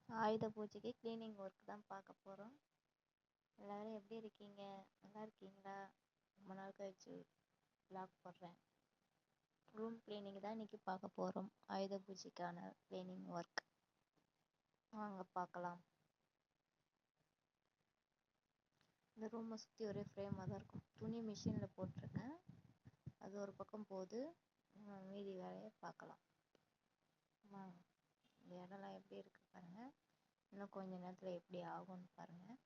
ஆயுத பூஜைக்கு cleaning work தான் பார்க்க போகிறோம். எல்லோரும் எப்படி இருக்கீங்க? நல்லா இருக்கீங்களா? ரொம்ப நாள் கழிச்சு வ்ளாக் போடுறேன். ரூம் க்ளீனிங் தான் இன்றைக்கி பார்க்க போகிறோம். ஆயுத பூஜைக்கான க்ளீனிங் ஒர்க் வாங்க பார்க்கலாம். இந்த ரூமை சுற்றி ஒரே ஃப்ரேமாக தான் இருக்கும். துணி மிஷினில் போட்டிருக்கேன், அது ஒரு பக்கம் போகுது. மீதி வேலையை பார்க்கலாம் வாங்க. இந்த இடம்லாம் எப்படி இருக்கு பாருங்கள். இன்னும் கொஞ்ச நேரத்தில் எப்படி ஆகும்னு பாருங்கள்.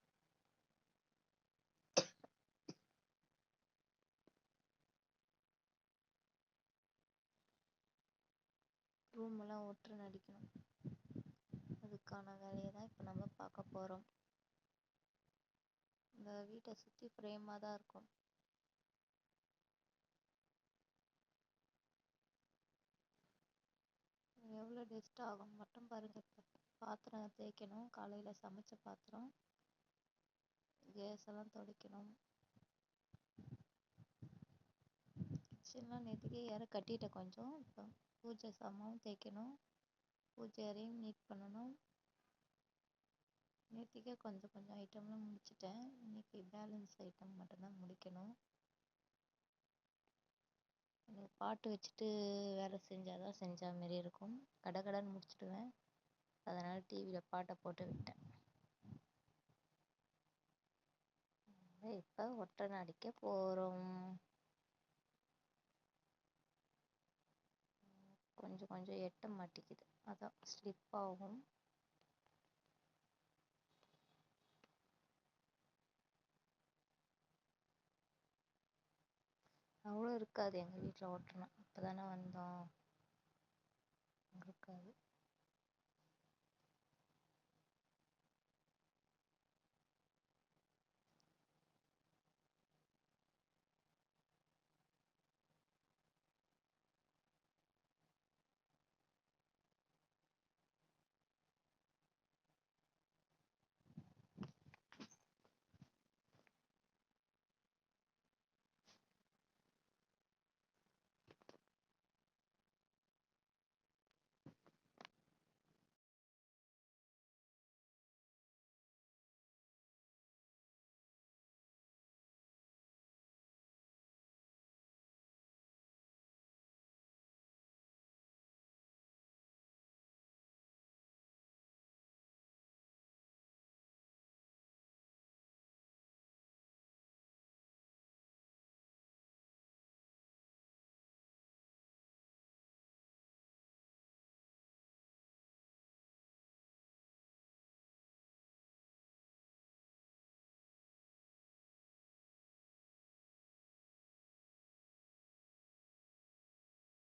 ரூமெல்லாம் ஒற்று அடிக்கணும். அதுக்கான வேலையை தான் இப்போ நம்ம பார்க்க போகிறோம். இந்த வீட்டை சுற்றி ஃப்ரேமாக தான் இருக்கும். எவ்வளோ டெஸ்ட் ஆகும் மட்டும் பாருங்கள். இப்போ பாத்திரம் தேய்க்கணும், காலையில் சமைச்ச பாத்திரம், கேஸ் எல்லாம் துடைக்கணும். கிச்சன்லாம் நேற்றுக்கே யாரை கட்டிட்டேன் கொஞ்சம். இப்போ பூஜை சாமானும் தேய்க்கணும், பூஜை அறையும் நீட் பண்ணணும். நேற்றுக்கே கொஞ்சம் கொஞ்சம் ஐட்டம்லாம் முடிச்சிட்டேன். இன்றைக்கி பேலன்ஸ் ஐட்டம் மட்டும்தான் முடிக்கணும். எனக்கு பாட்டு வச்சுட்டு வேலை செஞ்சால் தான் செஞ்ச மாரி இருக்கும். கடகடன்னு முடிச்சிடுவேன். அதனால் டிவியில் பாட்டை போட்டு விட்டேன். இப்போ ஒட்டனை அடிக்க போகிறோம். கொஞ்சம் கொஞ்சம் எட்ட மாட்டிக்குது, அதான் ஸ்லிப் ஆகும். அவ்வளோ இருக்காது எங்கள் வீட்டில் ஒட்டனை. இப்போ தானே வந்தோம், இருக்காது.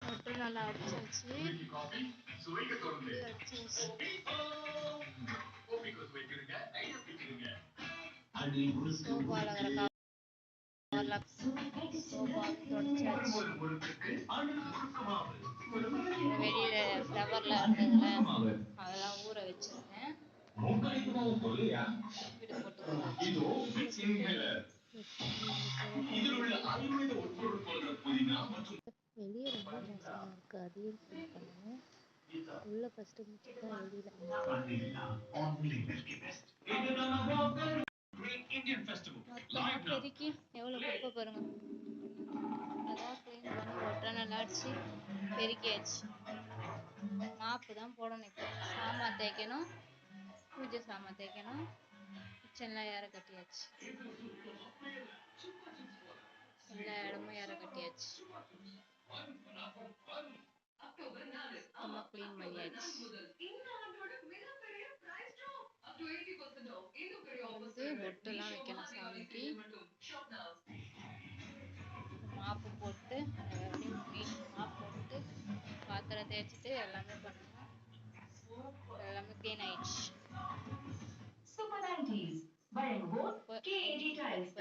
மட்டும் நல்லா அடிச்சாச்சு. சோஃபாவில் இருக்கிற சோஃபாவையும் தொடச்சாச்சு. வெளியில ஃப்ளவர்லாம் இருந்ததுல, அதெல்லாம் ஊற வச்சிருந்தேன். வீடு போட்டு ஊற வச்சிருக்கேன். வெளியே ரொம்ப மோசமாக இருக்குது, அதையும் க்ளீன் பண்ணணும். உள்ளே ஃபஸ்ட்டு முடிச்சுட்டு தான் வெளியில். மொத்தமாக பெருக்கி எவ்வளோ குப்பை பாருங்க. அதான் க்ளீன் பண்ணி ஒட்டனை அடிச்சு பெருக்கியாச்சு. மாப்பு தான் போடணும். இப்போ சாமான் தேய்க்கணும், பூஜை சாமான் தேய்க்கணும். கிச்சன்லாம் ஏற கட்டியாச்சு, எல்லா இடமும் ஏற கட்டியாச்சு. சுத்தமாக க்ளீன் பண்ணியாச்சு. வந்து பொட்டெல்லாம் வைக்கணும் சாமிக்கு. மாப்பு போட்டு எல்லாத்தையும் மாப்பு போட்டு பாத்திரம் தேய்ச்சிட்டு எல்லாமே பண்ணணும். எல்லாமே க்ளீன் ஆயிடுச்சு.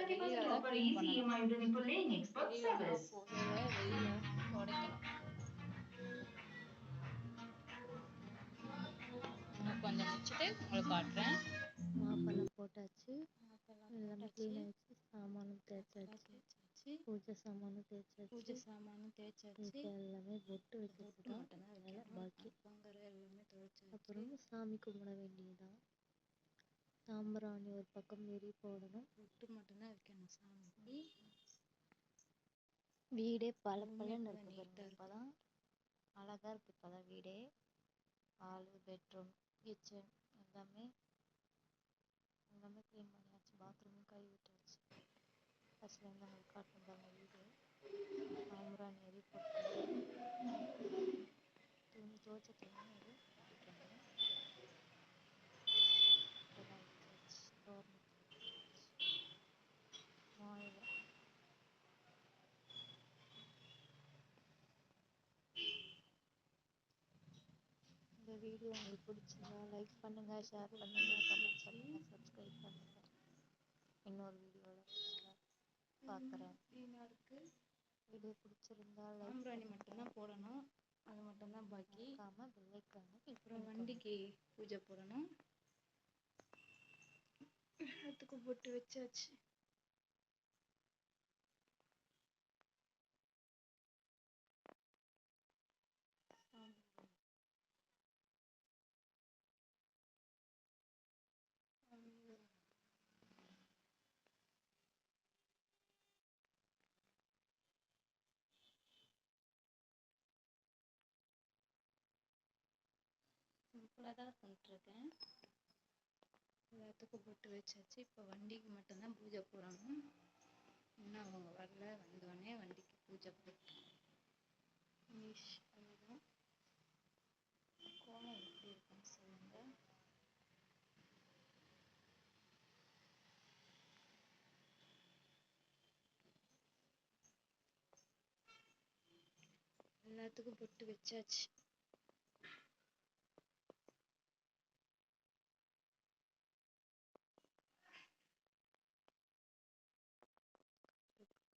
வெளியில தான் க்ளீன் பண்ணணும். வெளியில துடைக்கணும். இன்னும் கொஞ்சம் முடிச்சுட்டு உங்களுக்கு காட்டுறேன். மாப்பெல்லாம் போட்டாச்சு, எல்லாமே க்ளீன் ஆயிடுச்சு. சாமானும் தேய்ச்சாச்சு, பூஜை சாமானும் தேய்ச்சாச்சு. எல்லாமே பொட்டு வைக்கிறது தான் வேலை பாக்கி. அப்புறம் சாமி கும்பிட வேண்டியதுதான். சாம்பிராணி ஒரு பக்கம் எரி போடணும். பொட்டு மட்டும்தான் வைக்கணும் சாமிக்கு. வீடே ரூமே பளபளன்னு அப்பதான் இருக்கு நீட்டா பாருங்க. இருக்கு. இப்பதான் அழகா இருக்கு. இப்பதான் வீடே ஹாலு, பெட்ரூம், கிச்சன் எல்லாமே க்ளீன் பண்ணியாச்சு. பாத்ரூமும் கழுவி விட்டாச்சு. ஃபர்ஸ்ட்ல இருந்து உங்களுக்கு காட்டும் பாருங்க வீடு. சாம்பிராணி எரி போட்டுருங்க. துவைச்ச துணி எது மாட்டிக்கணும். இதெல்லாம் வச்சாச்சு. தோரணம் வச்சாச்சு. அவ்வளோதான். இந்த வீடியோ உங்களுக்கு பிடிச்சிருந்தா லைக் பண்ணுங்க, ஷேர் பண்ணுங்க, கமெண்ட் பண்ணுங்க, சப்ஸ்கிரைப் பண்ணுங்க. இன்னொரு வீடியோவில் பார்க்குறேன். இருக்கு. வீடியோ பிடிச்சிருந்தா லைக் சாம்பிராணி பண்ணுங்க. மட்டும்தான் போடணும், அது மட்டும்தான் பாக்கி. மறக்காம பெல் ஐகானை கிளிக் அப்புறம் பண்ணிக்கோங்க. வண்டிக்கு பூஜை போடணும். எல்லாத்துக்கும் போட்டு வச்சாச்சு. சிம்பிளாக தான் பண்ணிட்டுருக்கேன். எல்லாத்துக்கும் போட்டு வச்சாச்சு. இப்போ வண்டிக்கு மட்டும்தான் பூஜை போடணும். இன்னும் அவங்க வரல. வந்தோடனே வண்டிக்கு பூஜை போட்டு அவ்வளோதான். கோலம் எப்படி இருக்குன்னு சொல்லுங்க. எல்லாத்துக்கும் போட்டு வச்சாச்சு.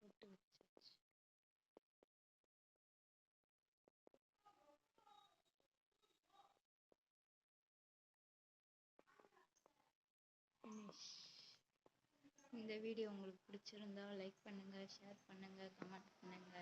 போட்டு வச்சாச்சு. ஃபினிஷ். இந்த வீடியோ உங்களுக்கு பிடிச்சிருந்தா லைக் பண்ணுங்க, ஷேர் பண்ணுங்க, கமெண்ட் பண்ணுங்க.